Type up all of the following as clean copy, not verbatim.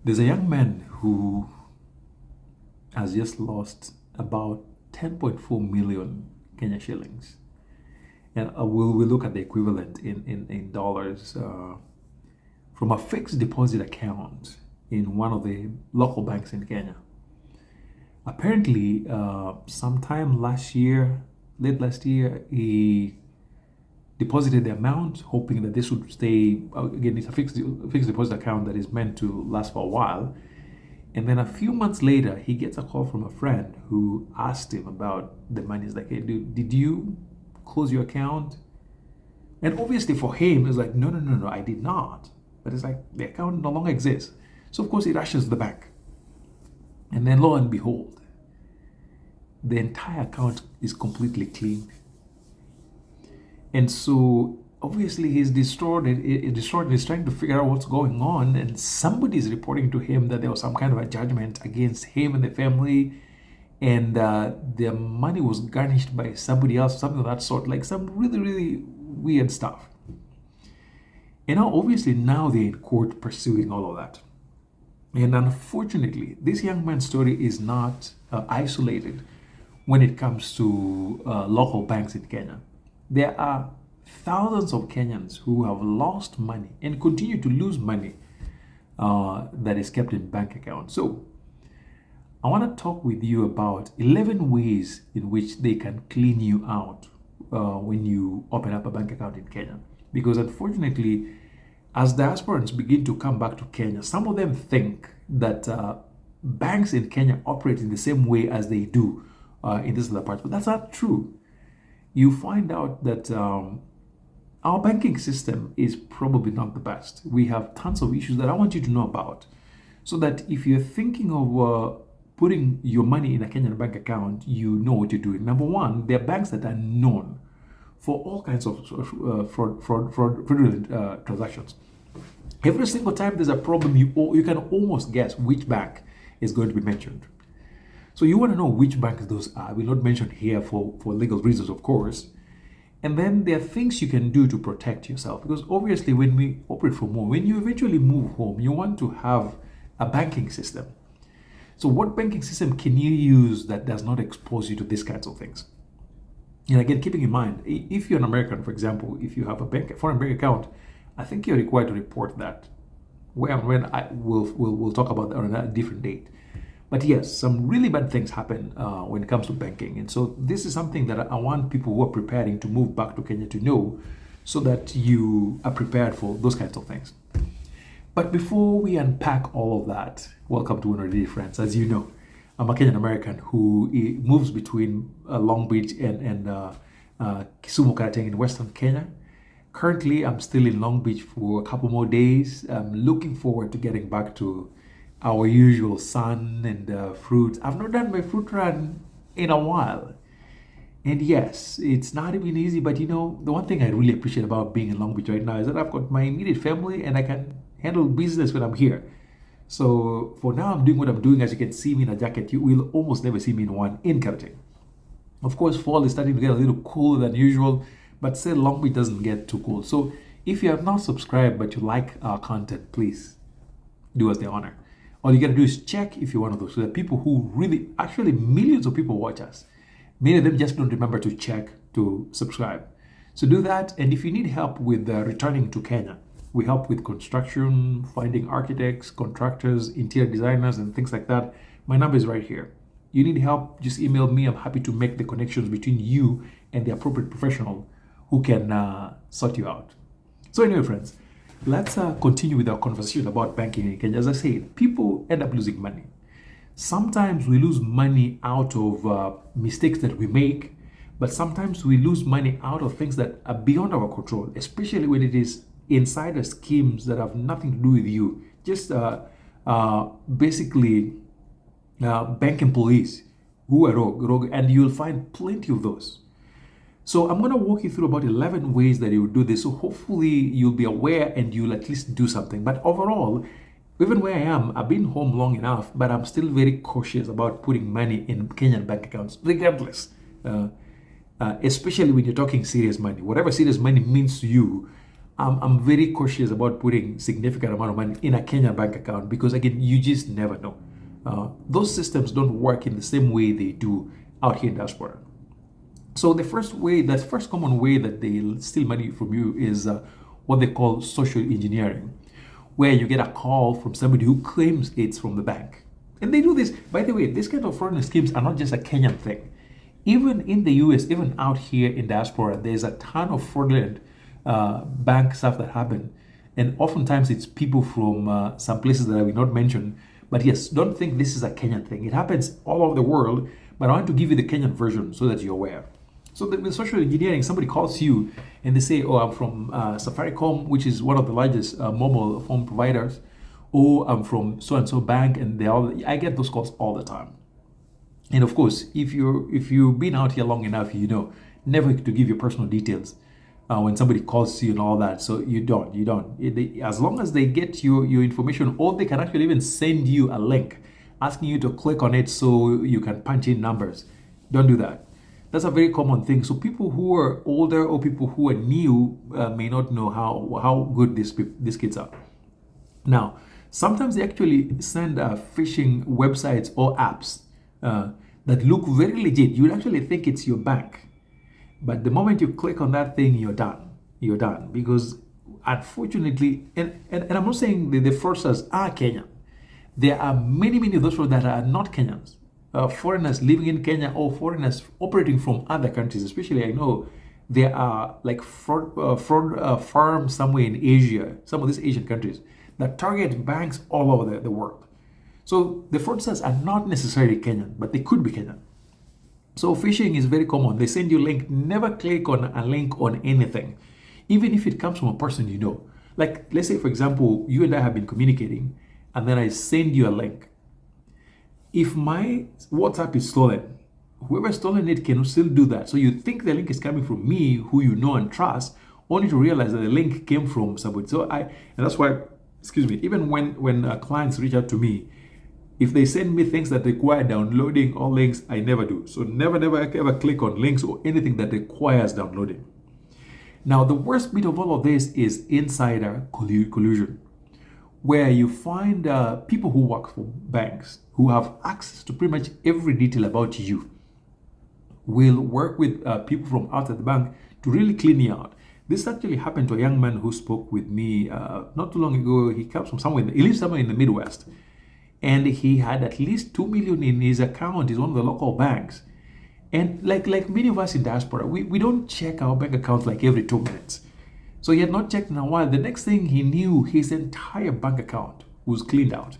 There's a young man who has just lost about 10.4 million Kenya shillings. And we'll look at the equivalent in dollars from a fixed deposit account in one of the local banks in Kenya. Apparently, sometime last year, late last year, he deposited the amount, hoping that this would stay. Again, it's a fixed deposit account that is meant to last for a while. And then a few months later, he gets a call from a friend who asked him about the money. He's like, "Hey, dude, did you close your account?" And obviously for him, it's like, no, I did not. But it's like the account no longer exists. So of course he rushes to the bank. And then lo and behold, the entire account is completely clean. And so obviously he's distraught and he's trying to figure out what's going on. And somebody is reporting to him that there was some kind of a judgment against him and the family. And their money was garnished by somebody else, something of that sort, like some really, really weird stuff. And now obviously now they're in court pursuing all of that. And unfortunately, this young man's story is not isolated when it comes to local banks in Kenya. There are thousands of Kenyans who have lost money and continue to lose money that is kept in bank accounts. So I want to talk with you about 11 ways in which they can clean you out when you open up a bank account in Kenya. Because unfortunately, as diasporans begin to come back to Kenya, some of them think that banks in Kenya operate in the same way as they do in this other part, but that's not true. You find out that our banking system is probably not the best. We have tons of issues that I want you to know about, so that if you're thinking of putting your money in a Kenyan bank account, you know what you're doing. Number one, there are banks that are known for all kinds of fraudulent transactions. Every single time there's a problem, you can almost guess which bank is going to be mentioned. So you want to know which banks those are. I will not mention here for legal reasons, of course. And then there are things you can do to protect yourself. Because obviously when we operate from home, when you eventually move home, you want to have a banking system. So what banking system can you use that does not expose you to these kinds of things? And again, keeping in mind, if you're an American, for example, if you have a foreign bank account, I think you're required to report that. We'll talk about that on a different date. But yes, some really bad things happen when it comes to banking. And so this is something that I want people who are preparing to move back to Kenya to know, so that you are prepared for those kinds of things. But before we unpack all of that, welcome to One Day Friends. As you know, I'm a Kenyan American who moves between Long Beach and Kisumu, Karateng in Western Kenya. Currently, I'm still in Long Beach for a couple more days. I'm looking forward to getting back to our usual sun and fruits. I've not done my fruit run in a while. And yes, it's not even easy, but you know, the one thing I really appreciate about being in Long Beach right now is that I've got my immediate family and I can handle business when I'm here. So for now, I'm doing what I'm doing. As you can see me in a jacket, you will almost never see me in one in Karateng. Of course, fall is starting to get a little cooler than usual, but still Long Beach doesn't get too cold. So if you have not subscribed but you like our content, please do us the honor. All you gotta do is check if you're one of those. So the people who really, actually millions of people watch us. Many of them just don't remember to check to subscribe. So do that. And if you need help with returning to Kenya, we help with construction, finding architects, contractors, interior designers, and things like that. My number is right here. You need help, just email me. I'm happy to make the connections between you and the appropriate professional who can sort you out. So anyway, friends, let's continue with our conversation about banking in Kenya. As I said, people end up losing money. Sometimes we lose money out of mistakes that we make, but sometimes we lose money out of things that are beyond our control, especially when it is insider schemes that have nothing to do with you. Just basically bank employees who are rogue, and you'll find plenty of those. So I'm going to walk you through about 11 ways that you would do this. So hopefully you'll be aware and you'll at least do something. But overall, even where I am, I've been home long enough, but I'm still very cautious about putting money in Kenyan bank accounts, regardless. Especially when you're talking serious money. Whatever serious money means to you, I'm very cautious about putting significant amount of money in a Kenyan bank account because again, you just never know. Those systems don't work in the same way they do out here in diaspora. So the first common way that they steal money from you is what they call social engineering, where you get a call from somebody who claims it's from the bank. And they do this, by the way, this kind of fraudulent schemes are not just a Kenyan thing. Even in the US, even out here in diaspora, there's a ton of fraudulent bank stuff that happen. And oftentimes it's people from some places that I will not mention. But yes, don't think this is a Kenyan thing. It happens all over the world, but I want to give you the Kenyan version so that you're aware. So with social engineering, somebody calls you and they say, oh, I'm from Safaricom, which is one of the largest mobile phone providers. Or I'm from so-and-so bank, and I get those calls all the time. And of course, if you've been out here long enough, you know never to give your personal details when somebody calls you and all that. So you don't. As long as they get your information, or they can actually even send you a link asking you to click on it so you can punch in numbers. Don't do that. That's a very common thing. So people who are older or people who are new may not know how good these kids are. Now, sometimes they actually send phishing websites or apps that look very legit. You actually think it's your bank. But the moment you click on that thing, you're done. You're done. Because unfortunately, and I'm not saying the fraudsters are Kenyan. There are many of those that are not Kenyans. Foreigners living in Kenya or foreigners operating from other countries. Especially, I know there are like fraud farms somewhere in Asia, some of these Asian countries, that target banks all over the world. So the fraudsters are not necessarily Kenyan, but they could be Kenyan. So phishing is very common. They send you a link. Never click on a link on anything, even if it comes from a person you know. Like, let's say, for example, you and I have been communicating, and then I send you a link. If my WhatsApp is stolen, whoever stolen it can still do that. So you think the link is coming from me, who you know and trust, only to realize that the link came from somebody. And that's why, even when clients reach out to me, if they send me things that require downloading or links, I never do. So never ever click on links or anything that requires downloading. Now, the worst bit of all of this is insider collusion, where you find people who work for banks who have access to pretty much every detail about you will work with people from outside the bank to really clean you out. This actually happened to a young man who spoke with me not too long ago. He comes from he lives somewhere in the Midwest, and he had at least 2 million in his account. He's one of the local banks. And like many of us in diaspora, we don't check our bank accounts like every 2 minutes. So he had not checked in a while. The next thing he knew, his entire bank account was cleaned out.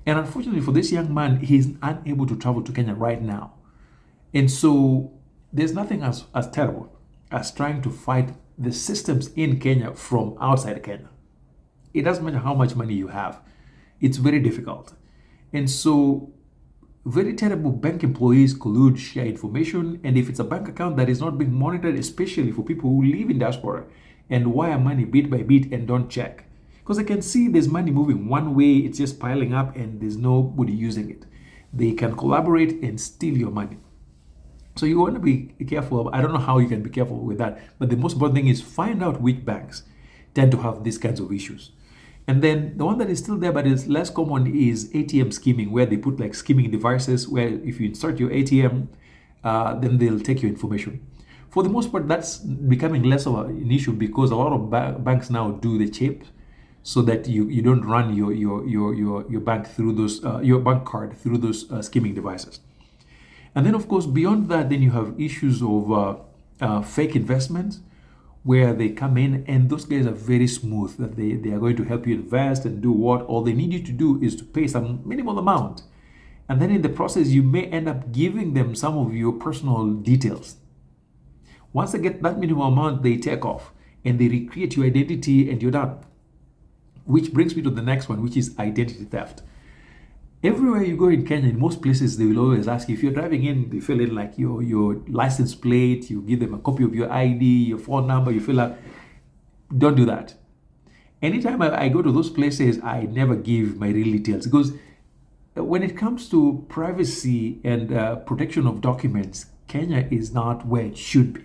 And unfortunately for this young man, he's unable to travel to Kenya right now. And so there's nothing as terrible as trying to fight the systems in Kenya from outside Kenya. It doesn't matter how much money you have. It's very difficult. And so very terrible bank employees collude, share information. And if it's a bank account that is not being monitored, especially for people who live in diaspora and wire money bit by bit and don't check, because I can see there's money moving one way, it's just piling up and there's nobody using it. They can collaborate and steal your money. So you want to be careful. I don't know how you can be careful with that, but the most important thing is find out which banks tend to have these kinds of issues. And then the one that is still there but is less common is ATM skimming, where they put like skimming devices where if you insert your ATM, then they'll take your information. For the most part, that's becoming less of an issue because a lot of banks now do the chip, so that you don't run your bank through those your bank card through those skimming devices. And then of course beyond that, then you have issues of fake investments, where they come in and those guys are very smooth, that they are going to help you invest and do what all they need you to do is to pay some minimal amount, and then in the process you may end up giving them some of your personal details. Once they get that minimum amount, they take off and they recreate your identity and you're done. Which brings me to the next one, which is identity theft. Everywhere you go in Kenya, in most places, they will always ask you, if you're driving in, they fill in like your license plate, you give them a copy of your ID, your phone number, you fill out. Don't do that. Anytime I go to those places, I never give my real details, because when it comes to privacy and protection of documents, Kenya is not where it should be.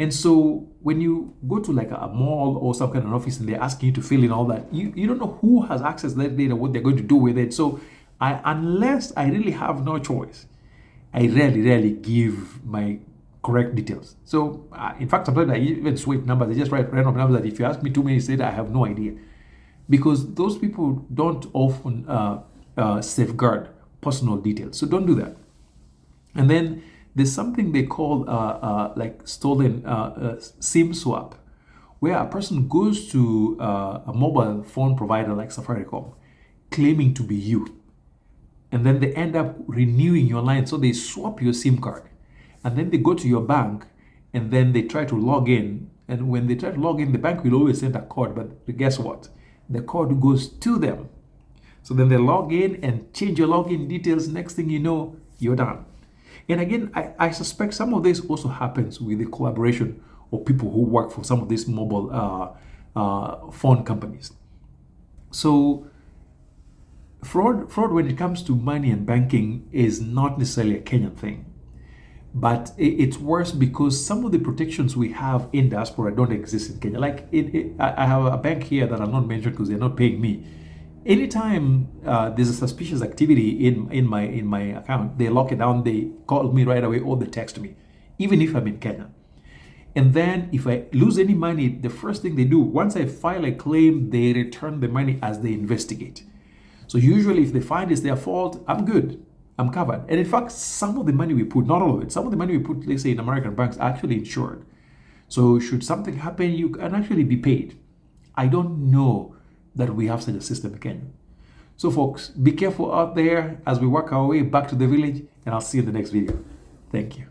And so when you go to like a mall or some kind of office and they're asking you to fill in all that, you don't know who has access to that data, what they're going to do with it. So unless I really have no choice, I rarely give my correct details. So in fact, sometimes I even switch numbers. I just write random numbers that if you ask me 2 minutes later, I have no idea. Because those people don't often safeguard personal details. So don't do that. And then there's something they call like stolen SIM swap, where a person goes to a mobile phone provider like Safaricom, claiming to be you. And then they end up renewing your line. So they swap your SIM card. And then they go to your bank and then they try to log in. And when they try to log in, the bank will always send a code. But guess what? The code goes to them. So then they log in and change your login details. Next thing you know, you're done. And again, I suspect some of this also happens with the collaboration of people who work for some of these mobile phone companies. So fraud when it comes to money and banking is not necessarily a Kenyan thing. But it's worse because some of the protections we have in diaspora don't exist in Kenya. Like I have a bank here that I'll not mention because they're not paying me. Anytime there's a suspicious activity in my account, they lock it down. They call me right away or they text me, even if I'm in Kenya. And then if I lose any money, the first thing they do, once I file a claim, they return the money as they investigate. So usually if they find it's their fault, I'm good. I'm covered. And in fact, some of the money we put, not all of it, some of the money we put, let's say in American banks, are actually insured. So should something happen, you can actually be paid. I don't know that we have such a system in Kenya. So folks, be careful out there as we work our way back to the village, and I'll see you in the next video. Thank you.